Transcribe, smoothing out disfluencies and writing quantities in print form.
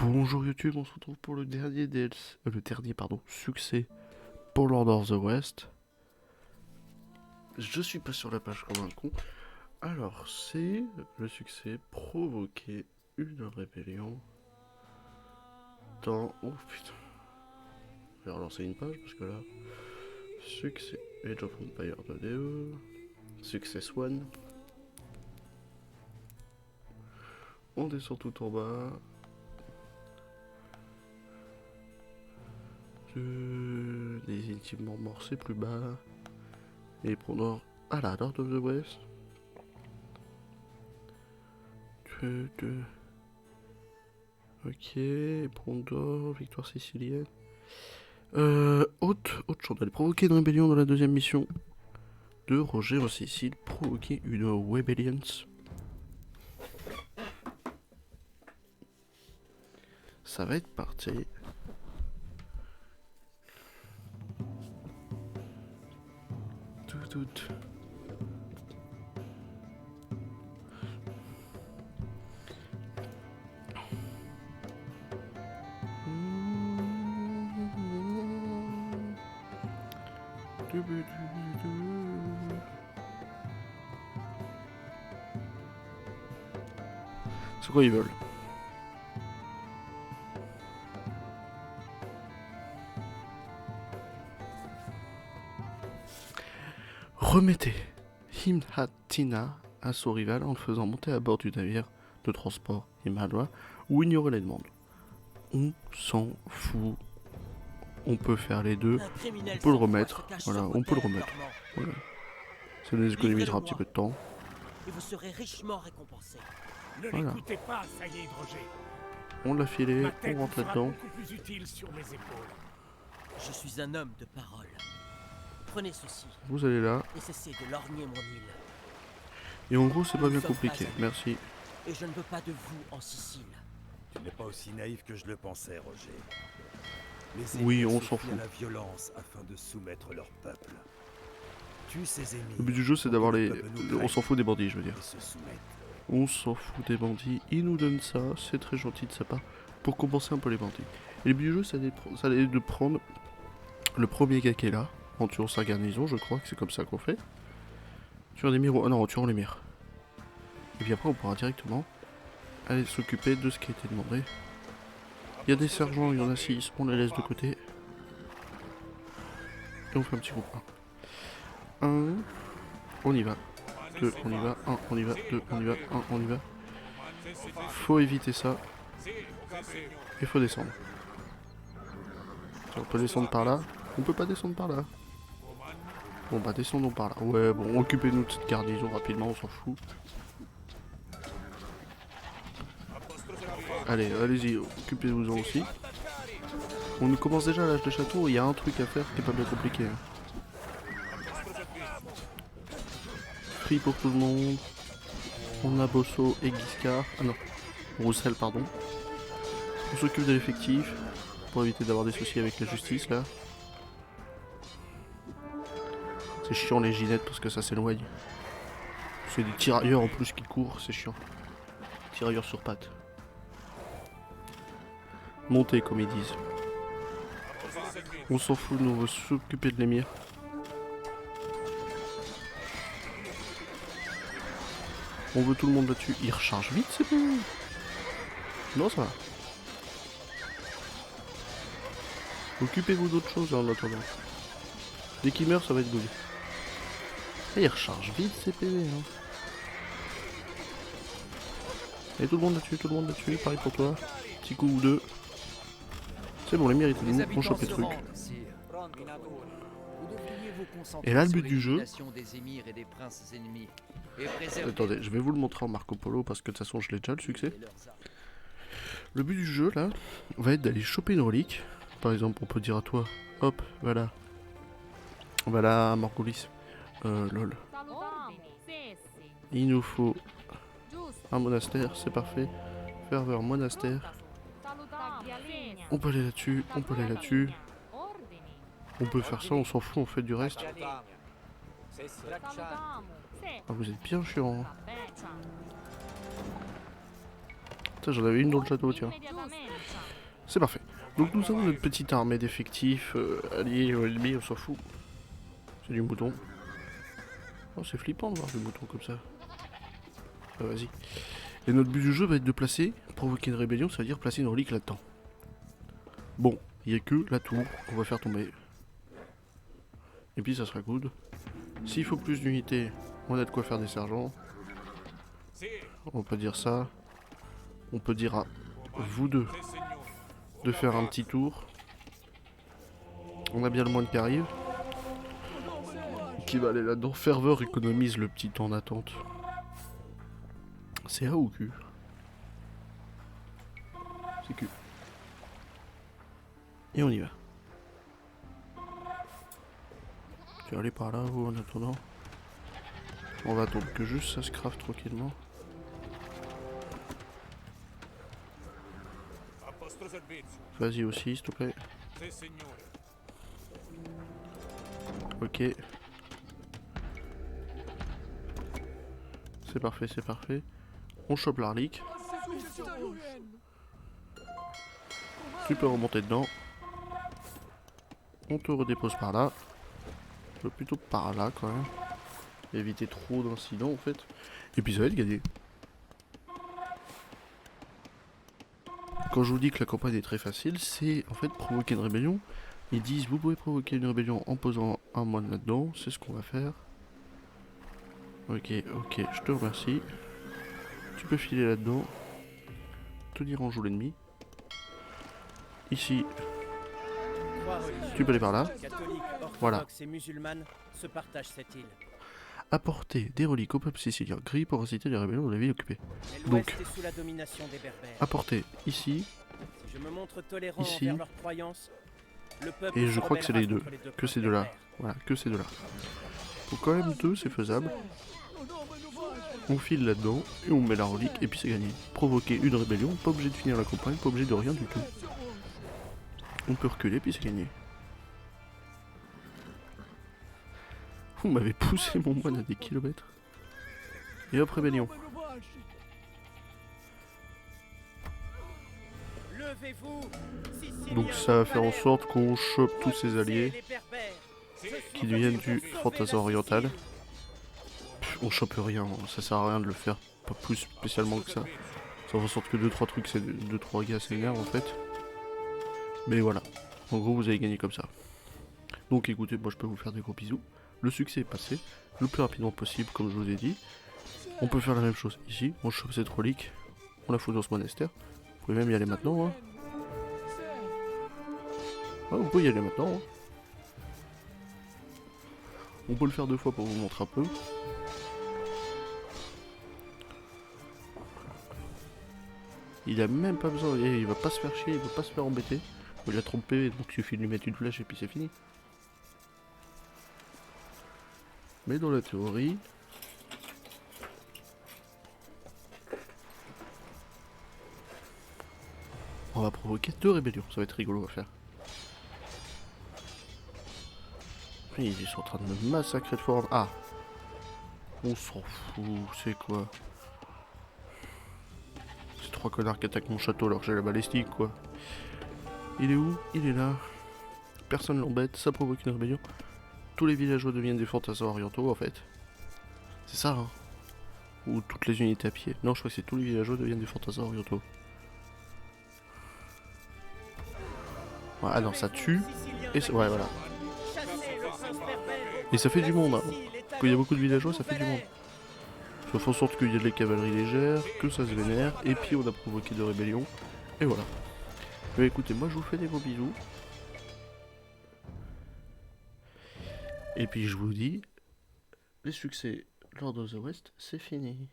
Bonjour YouTube, on se retrouve pour le dernier DLC, succès pour Lord of the West. Je suis pas sur la page comme un con. Alors, c'est le succès provoquer une rébellion dans... Oh putain. Je vais relancer une page parce que là... Succès Age of Empire 2DE. Success 1. On descend tout en bas. Définitivement mort, c'est plus bas. Et prendre à la Lord of the West. Ok, Prondor, victoire sicilienne. Haute chandelle. Provoquer une rébellion dans la deuxième mission de Roger en Sicile. Provoquer une rebellion. Ça va être parti. Tout. C'est quoi ils veulent? Remettez Himhatina à son rival en le faisant monter à bord du navire de transport Himalaya ou ignorer les demandes. On s'en fout. On peut faire les deux. On peut le remettre. Voilà, on peut le remettre. Voilà. Ça nous économisera un petit peu de temps. Et vous serez richement récompensé. Ne Voilà. l'écoutez pas, Saïd Roger. On l'a filé, Ma tête on rentre vous sera là-dedans. beaucoup plus utile sur mes épaules. Je suis un homme de parole. Prenez ceci Vous allez là. et cessez de lorgner mon île. Et en gros, c'est pas Nous bien sommes compliqué. pas amis. Merci. Et je ne veux pas de vous en Sicile. Tu n'es pas aussi naïf que je le pensais, Roger. Les Oui, ennemis on se s'en fient fout. à la violence afin de soumettre leur peuple. Tue ces ennemis. Le but du jeu, c'est d'avoir les... On s'en fout des bandits, je veux dire. Et se soumettre. On s'en fout des bandits. Ils nous donnent ça. C'est très gentil de sa part. Pour compenser un peu les bandits. Et le but du jeu, ça allait de prendre le premier gars qui est là. En tuant sa garnison, je crois que c'est comme ça qu'on fait. Tuant des miroirs. Ah non, en tuant les mires. Et puis après, on pourra directement aller s'occuper de ce qui a été demandé. Il y a des sergents, il y en a 6. On les laisse de côté. Et on fait un petit groupe 1. 1. On y va. 2, on y va. 1, on y va. 2, on y va. 1, on y va. Faut éviter ça. Il faut descendre. On peut descendre par là. On peut pas descendre par là. Bon bah descendons par là. Ouais bon, occupez-nous de cette garnison rapidement, on s'en fout. Allez, allez-y, occupez-vous-en aussi. On commence déjà à l'âge des châteaux, il y a un truc à faire qui est pas bien compliqué. Free pour tout le monde. On a Bosso et Guiscard. Ah non, Roussel pardon. On s'occupe de l'effectif pour éviter d'avoir des soucis avec la justice là. C'est chiant les ginettes parce que ça s'éloigne. C'est des tirailleurs en plus qui courent, c'est chiant. Tirailleurs sur pattes. Montez comme ils disent. On s'en fout, nous on veut s'occuper de l'émir. On veut tout le monde là-dessus. Il recharge vite, c'est bon. Non, ça va. Occupez-vous d'autre chose en attendant. Dès qu'il meurt, ça va être good. Et il recharge vite ses PV. Hein. Et tout le monde là-dessus, pareil pour toi. Petit coup ou deux. C'est bon, les mérites, on chope les trucs. Et là, le but du jeu... Attendez, je vais vous le montrer en Marco Polo parce que de toute façon, je l'ai déjà le succès. Le but du jeu, là, va être d'aller choper une relique. Par exemple, on peut dire à toi, hop, voilà. Voilà, Morgolis. Lol. Il nous faut un monastère, c'est parfait. Ferveur monastère. On peut aller là-dessus, on peut aller là-dessus. On peut faire ça, on s'en fout, on fait du reste. Ah, vous êtes bien chiant. Hein. Putain, j'en avais une dans le château, tiens. C'est parfait. Donc nous avons notre petite armée d'effectifs alliés aux ennemis, on s'en fout. C'est du mouton. Oh, c'est flippant de voir du mouton comme ça. Ah, vas-y. Et notre but du jeu va être de placer, provoquer une rébellion, ça veut dire placer une relique là-dedans. Bon, il n'y a que la tour qu'on va faire tomber. Et puis ça sera good. S'il faut plus d'unités, on a de quoi faire des sergents. On peut dire ça. On peut dire à vous deux de faire un petit tour. On a bien le moine qui arrive. Qui va aller là-dedans. Ferveur économise le petit temps d'attente. C'est A ou Q? C'est Q. Et on y va. Tu vas aller par là ou en attendant? On va attendre que juste ça se craft tranquillement. Vas-y aussi, s'il te plaît. Ok. C'est parfait, c'est parfait. On chope la relique. Tu peux remonter dedans. On te redépose par là. Plutôt par là quand même. Éviter trop d'incidents en fait. Et puis ça va être gagné. Quand je vous dis que la campagne est très facile, c'est en fait provoquer une rébellion. Ils disent vous pouvez provoquer une rébellion en posant un moine là-dedans. C'est ce qu'on va faire. Ok, ok, je te remercie. Tu peux filer là-dedans. Tenir en joue l'ennemi. Ici. Tu peux aller par là. Voilà. Apporter des reliques au peuple sicilien gris pour inciter les rébellions de la ville occupée. Donc, apporter ici, ici, et je crois que c'est les deux, que ces deux-là. Voilà, que ces deux-là. Faut quand même deux, c'est faisable. On file là-dedans, et on met la relique, et puis c'est gagné. Provoquer une rébellion, pas obligé de finir la campagne, pas obligé de rien du tout. On peut reculer, puis c'est gagné. Vous m'avez poussé mon moine à des kilomètres. Et hop, rébellion. Donc ça va faire en sorte qu'on chope tous ces alliés qui viennent du fantasma oriental. On chope rien, ça sert à rien de le faire, pas plus spécialement que ça. Ça fait en sorte que 2-3 trucs, c'est 2-3 gars s'énervent en fait. Mais voilà, en gros vous avez gagné comme ça. Donc écoutez, moi je peux vous faire des gros bisous. Le succès est passé, le plus rapidement possible comme je vous ai dit. On peut faire la même chose ici, on chope cette relique, on la fout dans ce monastère. Vous pouvez même y aller maintenant. Hein. Ouais, vous pouvez y aller maintenant. Hein. On peut le faire 2 fois pour vous montrer un peu. Il a même pas besoin, il va pas se faire chier, il va pas se faire embêter. Il a trompé, donc il suffit de lui mettre une flèche et puis c'est fini. Mais dans la théorie... on va provoquer 2 rébellions, ça va être rigolo à faire. Ils sont en train de me massacrer de forme. Ah! On s'en fout, c'est quoi? C'est 3 connards qui attaquent mon château alors que j'ai la balistique, quoi. Il est où? Il est là. Personne l'embête, ça provoque une rébellion. Tous les villageois deviennent des fantassins orientaux, en fait. C'est ça, hein? Ou toutes les unités à pied. Non, je crois que c'est tous les villageois deviennent des fantassins orientaux. Ouais, ah non, ça tue. Et ouais, voilà. Et ça fait du monde, hein. Quand il y a beaucoup de villageois, ça fait du monde. Ça fait en sorte qu'il y a de la cavalerie légère, que ça se vénère, et puis on a provoqué de rébellions. Et voilà. Mais écoutez, moi je vous fais des gros bisous. Et puis je vous dis, les succès Lord of the West, c'est fini.